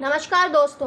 नमस्कार दोस्तों,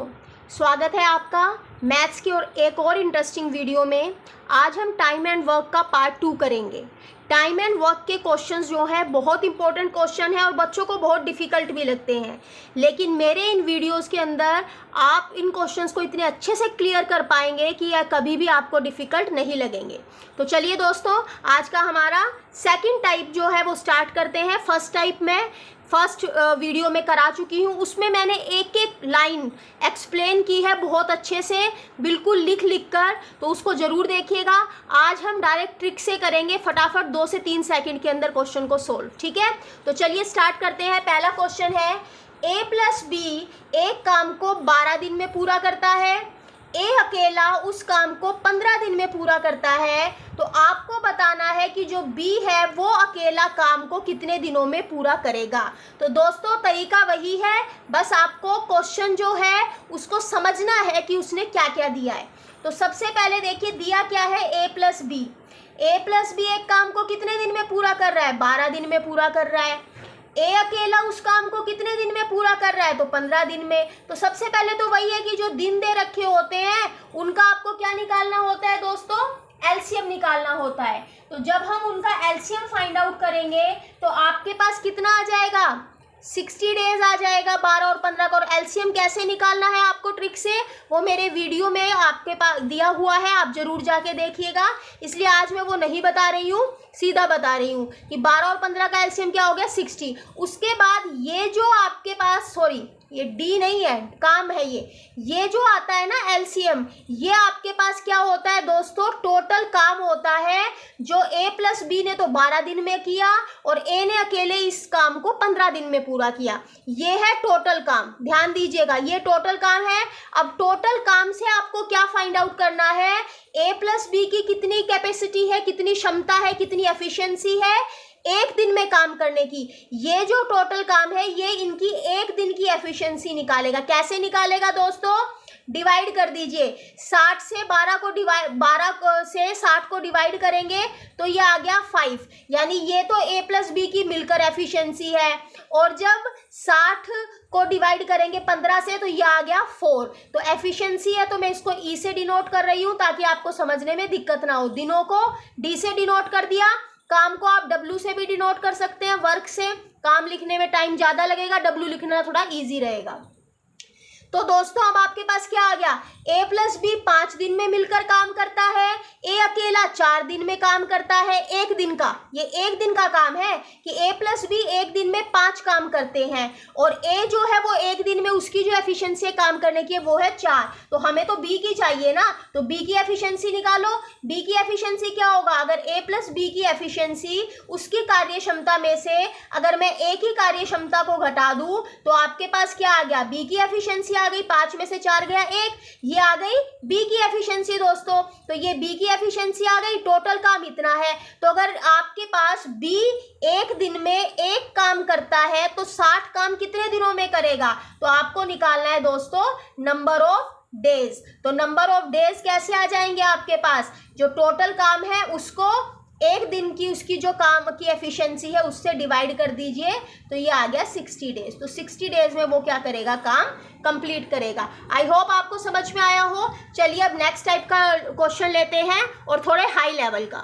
स्वागत है आपका मैथ्स की और एक और इंटरेस्टिंग वीडियो में। आज हम टाइम एंड वर्क का पार्ट 2 करेंगे। टाइम एंड वर्क के क्वेश्चंस जो है बहुत इंपॉर्टेंट क्वेश्चन है और बच्चों को बहुत डिफ़िकल्ट भी लगते हैं, लेकिन मेरे इन वीडियोस के अंदर आप इन क्वेश्चंस को इतने अच्छे से क्लियर कर पाएंगे कि यह कभी भी आपको डिफ़िकल्ट नहीं लगेंगे। तो चलिए दोस्तों, आज का हमारा सेकंड टाइप जो है वो स्टार्ट करते हैं। फर्स्ट टाइप में फर्स्ट वीडियो में करा चुकी हूँ, उसमें मैंने एक एक लाइन एक्सप्लेन की है बहुत अच्छे से, बिल्कुल लिख कर, तो उसको ज़रूर देखिएगा। आज हम डायरेक्ट ट्रिक से करेंगे, फटाफट 2 से 3 सेकंड के अंदर क्वेश्चन को सोल्व। ठीक है, तो चलिए स्टार्ट करते हैं। पहला क्वेश्चन है, a+b एक काम को 12 दिन में पूरा करता है, ए अकेला उस काम को 15 दिन में पूरा करता है। तो आपको बताना है कि जो बी है वो अकेला काम को कितने दिनों में पूरा करेगा। तो दोस्तों तरीका वही है, बस आपको क्वेश्चन जो है उसको समझना है कि उसने क्या क्या दिया है। तो सबसे पहले देखिए दिया क्या है, a+b। a+b एक काम को कितने दिन में पूरा कर रहा है? 12 दिन में पूरा कर रहा है। ए अकेला उस काम को कितने दिन में पूरा कर रहा है? तो 15 दिन में। तो सबसे पहले तो वही है कि जो दिन दे रखे होते हैं उनका आपको क्या निकालना होता है दोस्तों? एलसीएम निकालना होता है। तो जब हम उनका एलसीएम फाइंड आउट करेंगे तो आपके पास कितना आ जाएगा? 60 डेज आ जाएगा, 12 और 15 का। और एलसीएम कैसे निकालना है आपको ट्रिक से, वो मेरे वीडियो में आपके पास दिया हुआ है, आप जरूर जाके देखिएगा। इसलिए आज मैं वो नहीं बता रही हूँ, सीधा बता रही हूँ कि 12 और 15 का एलसीएम क्या हो गया? 60। उसके बाद ये जो आपके पास, सॉरी ये डी नहीं है, काम है ये जो आता है ना एलसीएम, ये आपके पास क्या होता है दोस्तों? टोटल काम होता है। जो a+b ने तो 12 दिन में किया और ए ने अकेले इस काम को 15 दिन में पूरा किया। ये है टोटल काम, ध्यान दीजिएगा, ये टोटल काम है। अब टोटल काम से आपको क्या फाइंड आउट करना है? a+b की कितनी कैपेसिटी है, कितनी क्षमता है, कितनी एफिशिएंसी है एक दिन में काम करने की। ये जो टोटल काम है ये इनकी एक दिन की एफिशिएंसी निकालेगा। कैसे निकालेगा दोस्तों? डिवाइड कर दीजिए, 60 से 12 से 60 को डिवाइड करेंगे तो ये आ गया 5, यानी ये तो a+b की मिलकर एफिशिएंसी है। और जब 60 को डिवाइड करेंगे 15 से तो ये आ गया 4। तो एफिशिएंसी है, तो मैं इसको ई से डिनोट कर रही हूँ ताकि आपको समझने में दिक्कत ना हो। दिनों को डी से डिनोट कर दिया, काम को आप W से भी डिनोट कर सकते हैं, वर्क से। काम लिखने में टाइम ज़्यादा लगेगा, W लिखना थोड़ा इजी रहेगा। तो दोस्तों अब आपके पास क्या आ गया? a+b 5 दिन में मिलकर काम करता है, ए अकेला 4 दिन में काम करता है, एक दिन का। ये एक दिन का काम है कि a+b एक दिन में 5 काम करते हैं और ए जो है वो एक दिन में उसकी जो एफिशिएंसी है काम करने की वो है 4। तो हमें तो b की चाहिए ना, तो b की एफिशिएंसी निकालो। b की एफिशिएंसी क्या होगा? अगर a+b की एफिशिएंसी उसकी कार्य क्षमता में से अगर मैं a की कार्य क्षमता को घटा दूं तो आपके पास क्या आ गया? b की एफिशिएंसी आ गई, 5 में से 4 गया 1, ये आ गई b की एफिशिएंसी दोस्तों। तो ये b की एफिशिएंसी आ गई, टोटल काम इतना है। तो अगर आपके पास b एक दिन में एक काम करता है तो 60 काम कितने दिनों में करेगा? तो आपको निकालना है दोस्तों नंबर ऑफ डेज। तो नंबर ऑफ डेज कैसे आ जाएंगे आपके पास? जो टोटल काम है उसको एक दिन की उसकी जो काम की एफिशिएंसी है उससे डिवाइड कर दीजिए, तो ये आ गया 60 डेज। तो 60 डेज में वो क्या करेगा? काम कंप्लीट करेगा। आई होप आपको समझ में आया हो। चलिए अब नेक्स्ट टाइप का क्वेश्चन लेते हैं और थोड़े हाई लेवल का।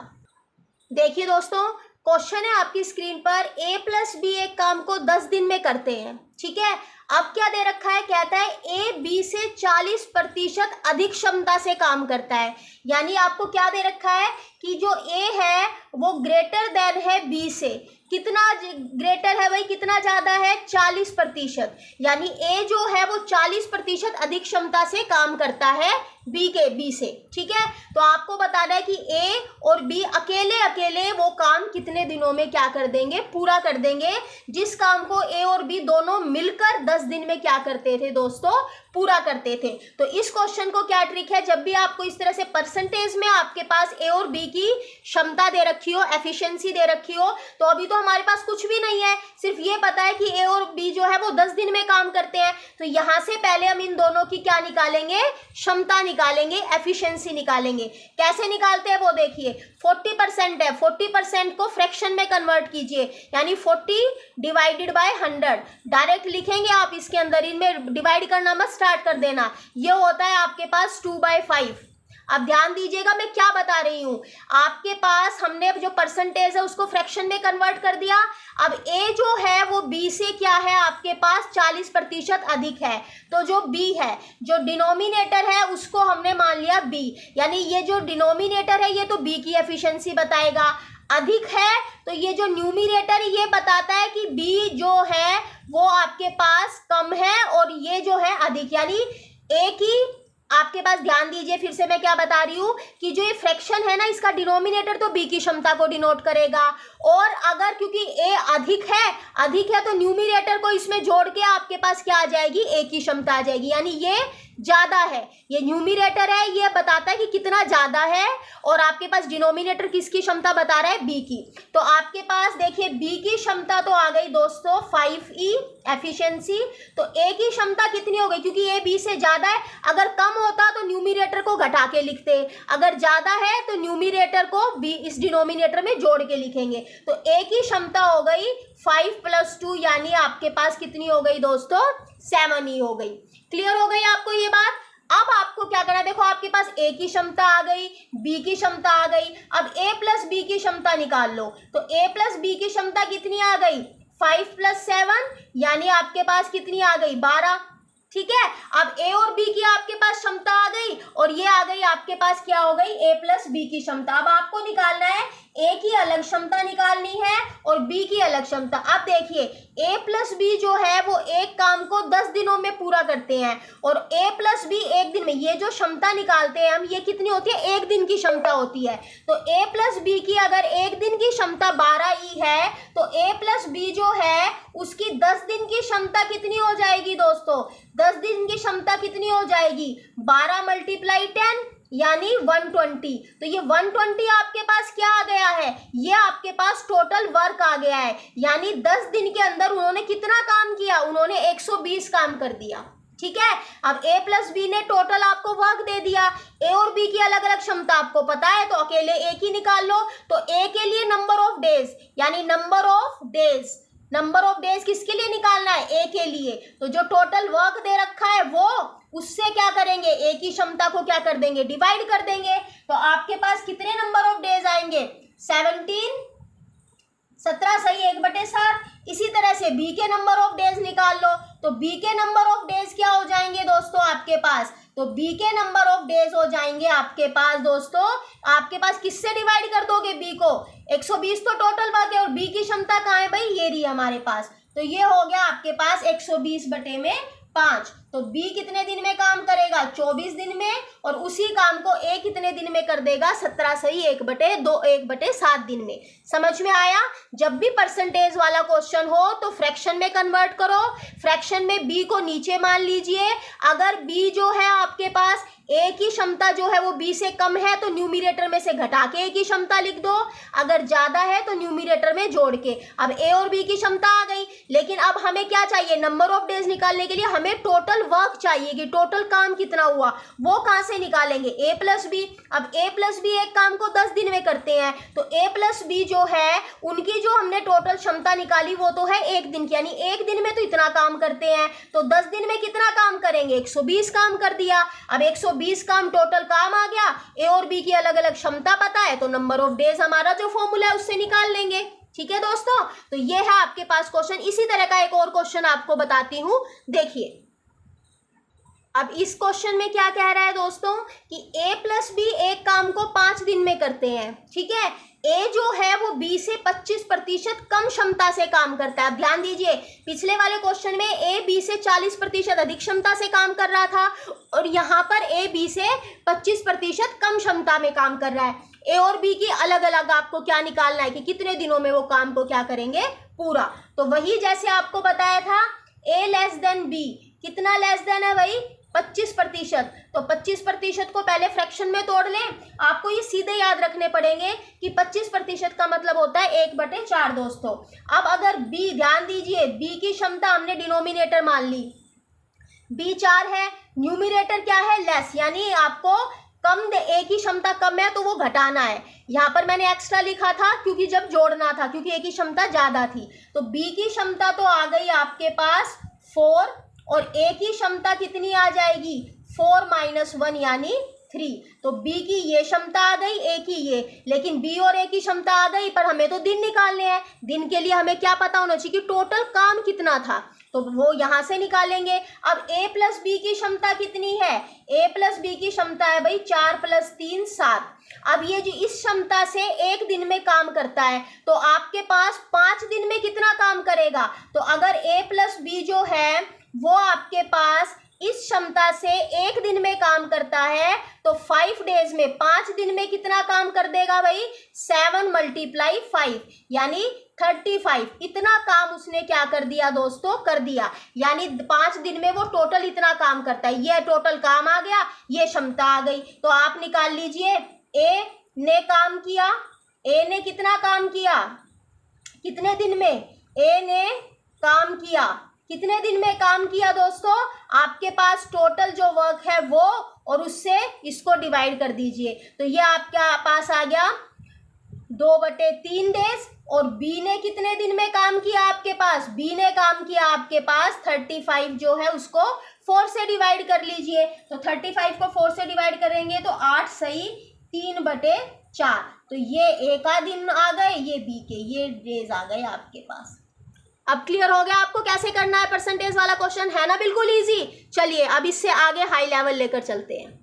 देखिए दोस्तों, क्वेश्चन है आपकी स्क्रीन पर, a+b एक काम को 10 दिन में करते हैं। ठीक है, अब क्या दे रखा है? कहता है ए बी से 40% अधिक क्षमता से काम करता है। यानी आपको क्या दे रखा है कि जो ए है वो ग्रेटर देन है बी से। कितना ग्रेटर है भाई? कितना ज्यादा है? 40%। यानी ए जो है वो 40% अधिक क्षमता से काम करता है बी से। ठीक है, तो आपको बताना है कि ए और बी अकेले अकेले वो काम कितने दिनों में क्या कर देंगे? पूरा कर देंगे। जिस काम को ए और बी दोनों मिलकर 10 दिन में क्या करते थे दोस्तों? पूरा करते थे। तो इस क्वेश्चन को क्या ट्रिक है, जब भी आपको इस तरह से परसेंटेज में आपके पास ए और बी की क्षमता दे रखी हो, एफिशिएंसी दे रखी हो, तो अभी तो हमारे पास कुछ भी नहीं है, सिर्फ ये पता है कि ए और बी जो है वो 10 दिन में काम करते हैं। तो यहां से पहले हम इन दोनों की क्या निकालेंगे, क्षमता निकालेंगे, एफिशिएंसी निकालेंगे। कैसे निकालते हैं वो देखिए। 40% है, 40% को फ्रैक्शन में कन्वर्ट कीजिए, यानी 40 डिवाइडेड बाय 100 डायरेक्ट लिखेंगे आप इसके अंदर, इनमें डिवाइड करना मत स्टार्ट कर देना। ये होता है आपके पास 2/5। अब ध्यान दीजिएगा मैं क्या बता रही हूं। आपके पास हमने जो परसेंटेज है उसको फ्रैक्शन में कन्वर्ट कर दिया। अब ए जो है वो बी से क्या है, आपके पास 40% अधिक है। तो जो बी है, जो डिनोमिनेटर है उसको हमने मान लिया बी, यानी ये जो डिनोमिनेटर है ये तो बी की एफिशिएंसी बताएगा। अधिक है तो ये जो न्यूमिनेटर ये बताता है कि बी जो है वो आपके पास कम है और ये जो है अधिक, यानी ए की आपके पास, ध्यान दीजिए फिर से मैं क्या बता रही हूं कि जो ये फ्रैक्शन है ना, इसका डिनोमिनेटर तो बी की क्षमता को डिनोट करेगा। और अगर क्योंकि ए अधिक है तो न्यूमिनेटर को इसमें जोड़ के आपके पास क्या आ जाएगी, ए की क्षमता आ जाएगी, यानी ये ज्यादा है। ये न्यूमिनेटर है, ये बताता है कि कितना ज्यादा है, और आपके पास डिनोमिनेटर किसकी क्षमता बता रहा है, बी की। तो आपके पास देखिए बी की क्षमता तो आ गई दोस्तों 5E एफिशिएंसी। तो ए की क्षमता कितनी हो गई, क्योंकि ए बी से ज्यादा है, अगर कम होता तो न्यूमिनेटर को घटा के लिखते, अगर ज्यादा है तो न्यूमिनेटर को बी इस डिनोमिनेटर में जोड़ के लिखेंगे। तो ए की क्षमता हो गई 5 + 2, यानी आपके पास कितनी हो गई दोस्तों, 7E हो गई। क्लियर हो गई आपको ये बात। अब आपको क्या करना है, देखो आपके पास ए की क्षमता आ गई, बी की क्षमता आ गई, अब ए प्लस बी की क्षमता निकाल लो। तो ए प्लस बी की क्षमता कितनी आ गई, 5 + 7, यानी आपके पास कितनी आ गई, 12। ठीक है, अब ए और बी की आपके पास क्षमता आ गई, और ये आ गई आपके पास क्या हो गई, ए प्लस बी की क्षमता। अब आपको निकालना है, ए की अलग क्षमता निकालनी है और बी की अलग क्षमता। अब देखिए ए प्लस बी जो है वो एक काम को 10 दिनों में पूरा करते हैं, और ए प्लस बी एक दिन में। ये जो क्षमता निकालते हैं हम, ये कितनी होती है, एक दिन की क्षमता होती है। तो ए प्लस बी की अगर एक दिन की क्षमता 12E है, तो ए प्लस बी जो है उसकी 10 दिन की क्षमता कितनी हो जाएगी दोस्तों, 10 दिन की क्षमता कितनी हो जाएगी, 12 × 10 यानी 120। तो ये 120 आपके पास क्या आ गया है, ये आपके पास टोटल वर्क आ गया है, यानी 10 दिन के अंदर उन्होंने कितना काम किया, उन्होंने 120 काम कर दिया। ठीक है, अब ए प्लस बी ने टोटल आपको वर्क दे दिया। ए और बी की अलग अलग क्षमता आपको पता है, तो अकेले ए की निकाल लो। तो ए के लिए नंबर ऑफ डेज, यानी नंबर ऑफ डेज किसके लिए निकालना है, ए के लिए। तो जो टोटल वर्क दे रखा है वो, उससे क्या करेंगे, ए की क्षमता को क्या कर देंगे, डिवाइड कर देंगे। तो आपके पास कितने नंबर ऑफ डेज आएंगे, 17 सही 1/7। इसी तरह से बी के नंबर ऑफ डेज निकाल लो। तो बी के नंबर ऑफ डेज क्या हो जाएंगे दोस्तों आपके पास, तो बी के नंबर ऑफ डेज हो जाएंगे आपके पास दोस्तों, आपके पास किससे डिवाइड कर दोगे, बी को। 120 तो टोटल वर्क है, और बी की क्षमता कहाँ है भाई, ये रही हमारे पास। तो ये हो गया आपके पास 120/5। तो बी कितने दिन में काम करेगा, 24 दिन में, और उसी काम को ए कितने दिन में कर देगा, 17 सही 1/7 दिन में। समझ में आया। जब भी परसेंटेज वाला क्वेश्चन हो तो फ्रैक्शन में कन्वर्ट करो, फ्रैक्शन में बी को नीचे मान लीजिए। अगर बी जो है आपके पास ए की क्षमता जो है वो बी से कम है, तो न्यूमिनेटर में से घटा के ए की क्षमता लिख दो, अगर ज्यादा है तो न्यूमिनेटर में जोड़ के। अब ए और बी की क्षमता आ गई, लेकिन अब हमें क्या चाहिए, नंबर ऑफ डेज निकालने के लिए हमें टोटल वर्क चाहिए कि टोटल काम कितना हुआ, वो कहां से निकालेंगे, ए प्लस बी। अब ए प्लस बी एक काम को 10 दिन में करते हैं, तो ए प्लस बी जो है उनकी जो हमने टोटल क्षमता निकाली वो तो है एक दिन की, यानी एक दिन में तो इतना काम करते हैं, तो 10 दिन में कितना काम करेंगे, 120 काम कर दिया। अब 120 काम टोटल काम आ गया, ए और बी की अलग अलग क्षमता पता है, तो नंबर ऑफ डेज हमारा जो फॉर्मूला है उससे निकाल लेंगे। ठीक है दोस्तों, तो ये है आपके पास क्वेश्चन। इसी तरह का एक और क्वेश्चन आपको बताती हूं, देखिए। अब इस क्वेश्चन में क्या कह रहा है दोस्तों कि ए प्लस बी एक काम को 5 दिन में करते हैं। ठीक है, ए जो है वो बी से 25% कम क्षमता से काम करता है। अब ध्यान दीजिए, पिछले वाले क्वेश्चन में ए बी से 40% अधिक क्षमता से काम कर रहा था, और यहाँ पर ए बी से 25% कम क्षमता में काम कर रहा है। ए और बी की अलग अलग आपको क्या निकालना है कि कितने दिनों में वो काम को क्या करेंगे, पूरा। तो वही जैसे आपको बताया था, ए लेस देन बी, कितना लेस देन है भाई, 25%। तो 25% को पहले फ्रैक्शन में तोड़ लें। आपको ये सीधे याद रखने पड़ेंगे कि 25% का मतलब होता है 1/4 दोस्तों। अब अगर b, ध्यान दीजिए, b की क्षमता हमने डिनोमिनेटर मान ली, b 4 है, न्यूमिनेटर क्या है, लेस, यानी आपको कम a की क्षमता कम है तो वो घटाना है। यहाँ पर मैंने एक्स्ट्रा लिखा था क्योंकि जब जोड़ना था, क्योंकि a की क्षमता ज्यादा थी। तो b की क्षमता तो आ गई आपके पास 4 और a की क्षमता कितनी आ जाएगी, 4 - 1 यानी 3। तो b की ये क्षमता आ गई, a की ये, लेकिन b और a की क्षमता आ गई, पर हमें तो दिन निकालने हैं। दिन के लिए हमें क्या पता होना चाहिए कि टोटल काम कितना था, तो वो यहां से निकालेंगे। अब a + b की क्षमता कितनी है, a + b की क्षमता है भाई 4 + 3 7। अब ये जो इस क्षमता से एक दिन में काम करता है तो आपके पास 5 दिन में कितना काम करेगा। तो अगर a + b जो है वो आपके पास इस क्षमता से एक दिन में काम करता है तो 5 डेज में, 5 दिन में कितना काम कर देगा भाई, 7 × 5 यानी 35। इतना काम उसने क्या कर दिया दोस्तों, कर दिया। यानी 5 दिन में वो टोटल इतना काम करता है। ये टोटल काम आ गया, ये क्षमता आ गई। तो आप निकाल लीजिए, ए ने काम किया, ए ने कितना काम किया, कितने दिन में, ए ने काम किया, कितने दिन में काम किया दोस्तों, आपके पास टोटल जो वर्क है वो, और उससे इसको डिवाइड कर दीजिए। तो ये आपके पास आ गया 2/3 डेज। और बी ने कितने दिन में काम किया आपके पास, बी ने काम किया आपके पास 35 जो है उसको 4 से डिवाइड कर लीजिए। तो 35 को 4 से डिवाइड करेंगे तो 8 सही 3/4। तो ये ए का दिन आ गए, ये बी के, ये डेज आ गए आपके पास। अब क्लियर हो गया आपको कैसे करना है परसेंटेज वाला क्वेश्चन, है ना, बिल्कुल इजी। चलिए अब इससे आगे हाई लेवल लेकर चलते हैं।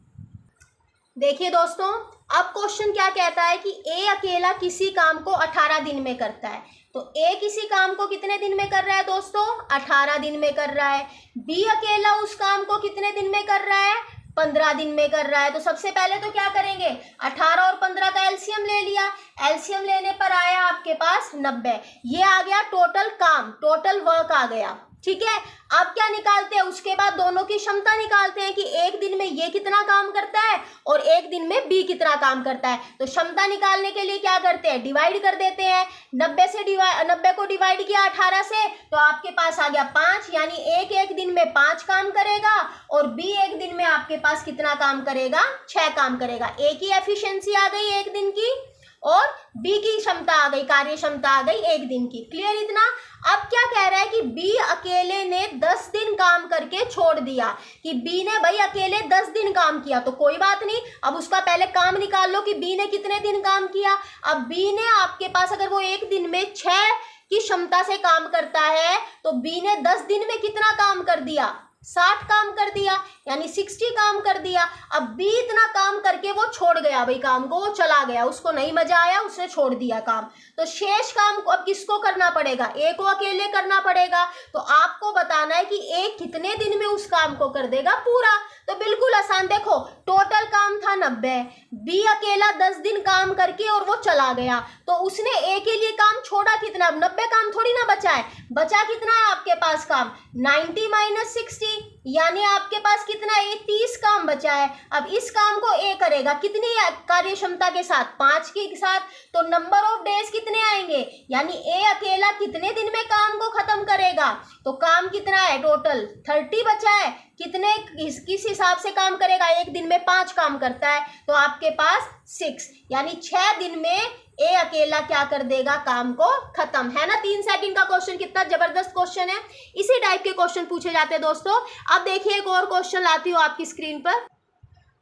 देखिए दोस्तों, अब क्वेश्चन क्या कहता है कि ए अकेला किसी काम को 18 दिन में करता है। तो ए किसी काम को कितने दिन में कर रहा है दोस्तों, 18 दिन में कर रहा है। बी अकेला उस काम को कितने दिन में कर रहा है, 15 दिन में कर रहा है। तो सबसे पहले तो क्या करेंगे, 18 और 15 का एलसीएम ले लिया। एलसीएम लेने पर आया आपके पास 90। ये आ गया टोटल काम, टोटल वर्क आ गया, ठीक है। अब क्या निकालते हैं, उसके बाद दोनों की क्षमता निकालते हैं कि एक दिन में ये कितना काम करता है और एक दिन में बी कितना काम करता है। तो क्षमता निकालने के लिए क्या करते हैं, डिवाइड कर देते हैं। 90 को डिवाइड किया 18 से तो आपके पास आ गया 5, यानी एक दिन में 5 काम करेगा और बी एक दिन में आपके पास कितना काम करेगा, 6 काम करेगा। ए की एफिशिएंसी आ गई एक दिन की और बी की क्षमता आ गई, कार्य क्षमता आ गई एक दिन की। क्लियर इतना। अब क्या कह रहा है कि बी अकेले ने 10 दिन काम करके छोड़ दिया, कि बी ने भाई अकेले 10 दिन काम किया। तो कोई बात नहीं, अब उसका पहले काम निकाल लो कि बी ने कितने दिन काम किया। अब बी ने आपके पास, अगर वो एक दिन में 6 की क्षमता से काम करता है तो बी ने 10 दिन में कितना काम कर दिया, 60 काम कर दिया, यानी 60 काम कर दिया। अब बी इतना काम करके वो छोड़ गया भाई काम को, वो चला गया, उसको नहीं मजा आया, उसने छोड़ दिया काम। तो शेष काम को अब किसको करना पड़ेगा, ए को अकेले करना पड़ेगा। तो आपको बताना है कि ए कितने दिन में उस काम को कर देगा पूरा। तो बिल्कुल आसान, देखो टोटल काम था 90, बी अकेला 10 दिन काम करके और वो चला गया, तो उसने ए के लिए काम छोड़ा कितना, 90 काम थोड़ी ना बचा है, बचा कितना है आपके पास काम, 90 - 60, यानी आपके पास कितना है, 30 काम बचा है। अब इस काम को ए करेगा कितनी कार्य क्षमता के साथ, 5 के साथ। तो नंबर ऑफ डेज कितने आएंगे, यानी ए अकेला कितने दिन में काम को खत्म करेगा। तो काम कितना है, टोटल 30 बचा है। कितने किस हिसाब से काम करेगा, एक दिन में 5 काम करता है तो आपके पास 6, यानी 6 दिन में ए अकेला क्या कर देगा, काम को खत्म, है ना। 3 सेकंड का क्वेश्चन, कितना जबरदस्त क्वेश्चन है। इसी टाइप के क्वेश्चन पूछे जाते हैं दोस्तों। अब देखिए एक और क्वेश्चन लाती हूँ आपकी स्क्रीन पर।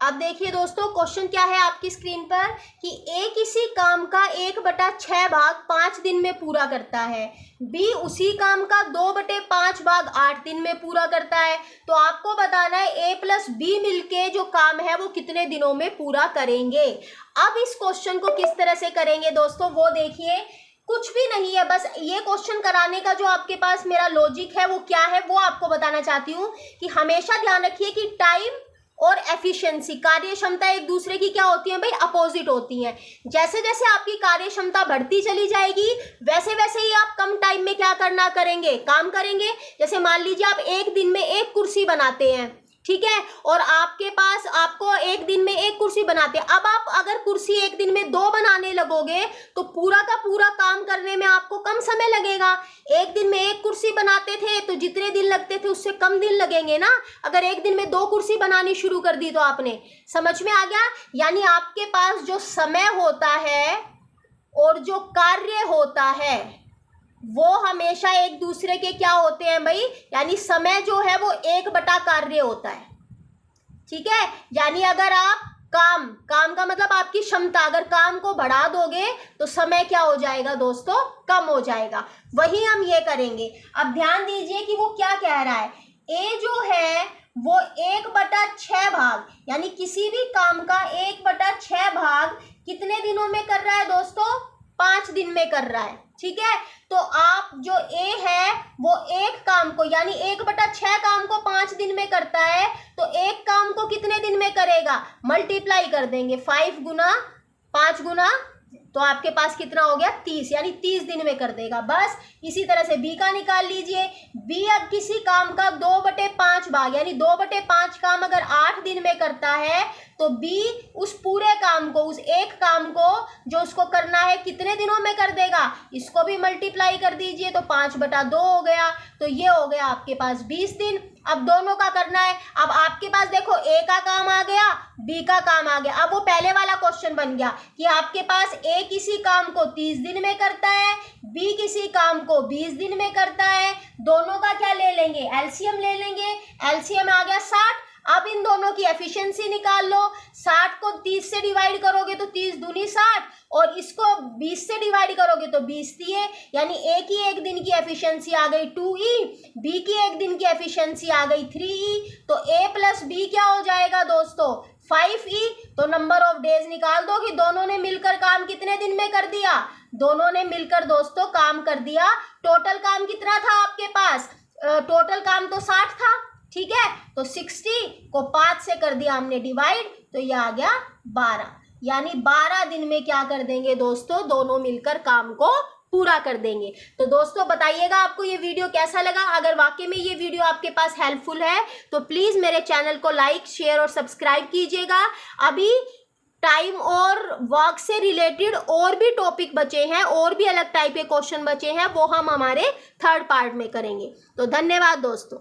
अब देखिए दोस्तों क्वेश्चन क्या है आपकी स्क्रीन पर कि ए किसी काम का 1/6 भाग 5 दिन में पूरा करता है, बी उसी काम का 2/5 भाग 8 दिन में पूरा करता है। तो आपको बताना है ए + बी मिलके जो काम है वो कितने दिनों में पूरा करेंगे। अब इस क्वेश्चन को किस तरह से करेंगे दोस्तों, वो देखिए, कुछ भी नहीं है, बस ये क्वेश्चन कराने का जो आपके पास मेरा लॉजिक है वो क्या है वो आपको बताना चाहती हूँ कि हमेशा ध्यान रखिए कि टाइम और एफिशिएंसी, कार्य क्षमता एक दूसरे की क्या होती है भाई, अपोजिट होती हैं। जैसे जैसे आपकी कार्य क्षमता बढ़ती चली जाएगी वैसे वैसे ही आप कम टाइम में क्या करना करेंगे, काम करेंगे। जैसे मान लीजिए आप एक दिन में 1 कुर्सी बनाते हैं, ठीक है। और आपके पास आपको एक दिन में एक कुर्सी बनाते, अब आप अगर कुर्सी एक दिन में 2 बनाने लगोगे तो पूरा का पूरा काम करने में आपको कम समय लगेगा। एक दिन में एक कुर्सी बनाते थे तो जितने दिन लगते थे उससे कम दिन लगेंगे ना, अगर एक दिन में 2 कुर्सी बनानी शुरू कर दी तो आपने। समझ में आ गया? यानी आपके पास जो समय होता है और जो कार्य होता है वो हमेशा एक दूसरे के क्या होते हैं भाई, यानी समय जो है वो 1 कार्य होता है। ठीक है, यानी अगर आप काम का मतलब आपकी क्षमता, अगर काम को बढ़ा दोगे तो समय क्या हो जाएगा दोस्तों, कम हो जाएगा। वही हम ये करेंगे। अब ध्यान दीजिए कि वो क्या कह रहा है। ए जो है वो 1/6 भाग, यानी किसी भी काम का 1/6 भाग कितने दिनों में कर रहा है दोस्तों, 5 दिन में कर रहा है। ठीक है, तो आप जो ए है वो एक काम को यानी 1/6 काम को 5 दिन में करता है, तो एक काम को कितने दिन में करेगा, मल्टीप्लाई कर देंगे 5 गुना 5 गुना, तो आपके पास कितना हो गया 30, यानी 30 दिन में कर देगा। बस इसी तरह से बी का निकाल लीजिए। बी अब किसी काम का 2/5 भाग यानी 2/5 काम अगर 8 दिन में करता है तो बी उस पूरे काम को, उस एक काम को जो उसको करना है कितने दिनों में कर देगा, इसको भी मल्टीप्लाई कर दीजिए तो 5/2 हो गया, तो ये हो गया आपके पास 20 दिन। अब दोनों का करना है। अब आपके पास देखो ए का काम आ गया, बी का काम आ गया। अब वो पहले वाला क्वेश्चन बन गया कि आपके पास ए किसी काम को 30 दिन में करता है, बी किसी काम को 20 दिन में करता है। दोनों का क्या ले लेंगे, एलसीएम ले लेंगे। एलसीएम आ गया 60। अब इन दोनों की एफिशिएंसी निकाल लो। 60 को 30 से डिवाइड करोगे तो 30 दूनी 60, और इसको 20 से डिवाइड करोगे तो 20 दिए, यानी ए की एक दिन की एफिशिएंसी आ गई 2E, बी की एक दिन की एफिशिएंसी आ गई 3E। तो ए प्लस बी क्या हो जाएगा दोस्तों, 5E। तो नंबर ऑफ डेज निकाल दो कि दोनों ने मिलकर काम कितने दिन में कर दिया, दोनों ने मिलकर दोस्तों काम कर दिया। टोटल काम कितना था आपके पास, टोटल काम तो 60 था। ठीक है, तो 60 को 5 से कर दिया हमने डिवाइड, तो ये आ गया 12, यानी 12 दिन में क्या कर देंगे दोस्तों, दोनों मिलकर काम को पूरा कर देंगे। तो दोस्तों बताइएगा आपको ये वीडियो कैसा लगा। अगर वाकई में ये वीडियो आपके पास हेल्पफुल है तो प्लीज़ मेरे चैनल को लाइक, शेयर और सब्सक्राइब कीजिएगा। अभी टाइम और वर्क से रिलेटेड और भी टॉपिक बचे हैं, और भी अलग टाइप के क्वेश्चन बचे हैं, वो हम हमारे 3rd पार्ट में करेंगे। तो धन्यवाद दोस्तों।